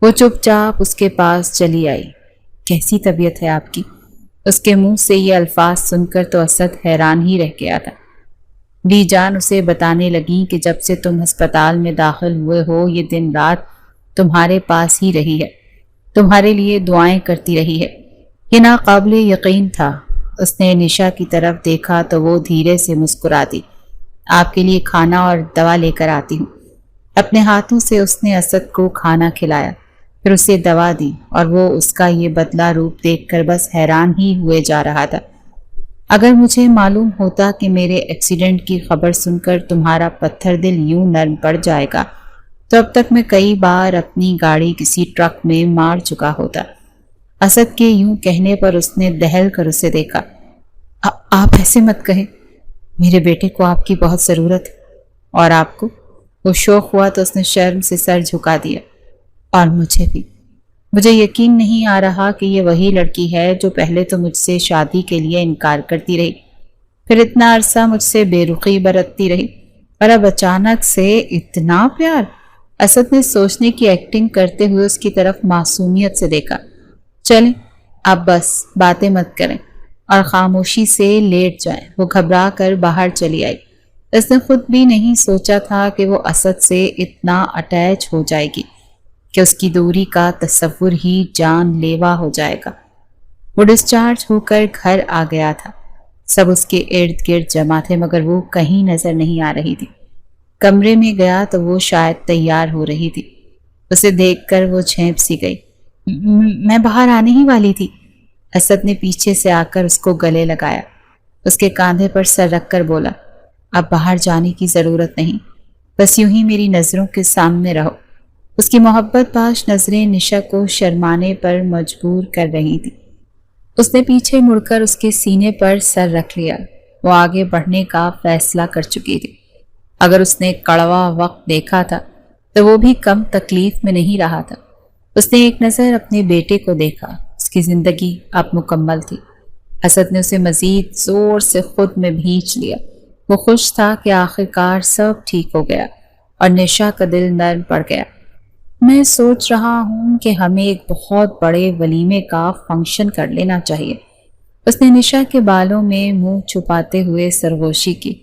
وہ چپ چاپ اس کے پاس چلی آئی۔ کیسی طبیعت ہے آپ کی؟ اس کے منہ سے یہ الفاظ سن کر تو اسد حیران ہی رہ گیا تھا۔ بی جان اسے بتانے لگیں کہ جب سے تم ہسپتال میں داخل ہوئے ہو یہ دن رات تمہارے پاس ہی رہی ہے، تمہارے لیے دعائیں کرتی رہی ہے۔ یہ ناقابل یقین تھا۔ اس نے نشا کی طرف دیکھا تو وہ دھیرے سے مسکرا دی۔ آپ کے لیے کھانا اور دوا لے کر آتی ہوں۔ اپنے ہاتھوں سے اس نے اسد کو کھانا کھلایا، پھر اسے دوا دی، اور وہ اس کا یہ بدلہ روپ دیکھ کر بس حیران ہی ہوئے جا رہا تھا۔ اگر مجھے معلوم ہوتا کہ میرے ایکسیڈنٹ کی خبر سن کر تمہارا پتھر دل یوں نرم پڑ جائے گا تو اب تک میں کئی بار اپنی گاڑی کسی ٹرک میں مار چکا ہوتا۔ اسد کے یوں کہنے پر اس نے دہل کر اسے دیکھا۔ آپ ایسے مت کہیں، میرے بیٹے کو آپ کی بہت ضرورت ہے، اور آپ کو؟ وہ شوق ہوا تو اس نے شرم سے سر جھکا دیا۔ اور مجھے بھی۔ مجھے یقین نہیں آ رہا کہ یہ وہی لڑکی ہے جو پہلے تو مجھ سے شادی کے لیے انکار کرتی رہی، پھر اتنا عرصہ مجھ سے بے رخی برتتی رہی، اور اب اچانک سے اتنا پیار۔ اسد نے سوچنے کی ایکٹنگ کرتے ہوئے اس کی طرف معصومیت سے دیکھا۔ چلیں اب بس باتیں مت کریں اور خاموشی سے لیٹ جائیں۔ وہ گھبرا کر باہر چلی آئی۔ اس نے خود بھی نہیں سوچا تھا کہ وہ اسد سے اتنا اٹیچ ہو جائے گی کہ اس کی دوری کا تصور ہی جان لیوا ہو جائے گا۔ وہ ڈسچارج ہو کر گھر آ گیا تھا۔ سب اس کے ارد گرد جمع تھے مگر وہ کہیں نظر نہیں آ رہی تھی۔ کمرے میں گیا تو وہ شاید تیار ہو رہی تھی۔ اسے دیکھ کر وہ جھینپ سی گئی۔ میں باہر آنے ہی والی تھی۔ اسد نے پیچھے سے آ کر اس کو گلے لگایا، اس کے کاندھے پر سر رکھ کر بولا، اب باہر جانے کی ضرورت نہیں، بس یوں ہی میری نظروں کے سامنے رہو۔ اس کی محبت باش نظریں نشا کو شرمانے پر مجبور کر رہی تھی۔ اس نے پیچھے مڑ کر اس کے سینے پر سر رکھ لیا۔ وہ آگے بڑھنے کا فیصلہ کر چکی تھی۔ اگر اس نے کڑوا وقت دیکھا تھا تو وہ بھی کم تکلیف میں نہیں رہا تھا۔ اس نے ایک نظر اپنے بیٹے کو دیکھا۔ اس کی زندگی اب مکمل تھی۔ اسد نے اسے مزید زور سے خود میں بھینچ لیا۔ وہ خوش تھا کہ آخر کار سب ٹھیک ہو گیا اور نشا کا دل نرم پڑ گیا۔ میں سوچ رہا ہوں کہ ہمیں ایک بہت بڑے ولیمے کا فنکشن کر لینا چاہیے۔ اس نے نشا کے بالوں میں منہ چھپاتے ہوئے سرگوشی کی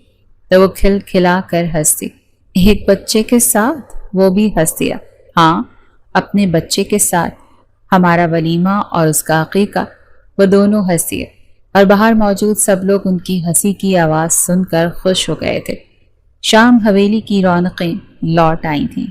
تو وہ کھل کھلا کر ہنس دی۔ ایک بچے کے ساتھ؟ وہ بھی ہنس دیا۔ ہاں، اپنے بچے کے ساتھ۔ ہمارا ولیمہ اور اس کا عقیقہ۔ وہ دونوں ہنس دیے اور باہر موجود سب لوگ ان کی ہنسی کی آواز سن کر خوش ہو گئے تھے۔ شام حویلی کی رونقیں لوٹ آئی تھیں۔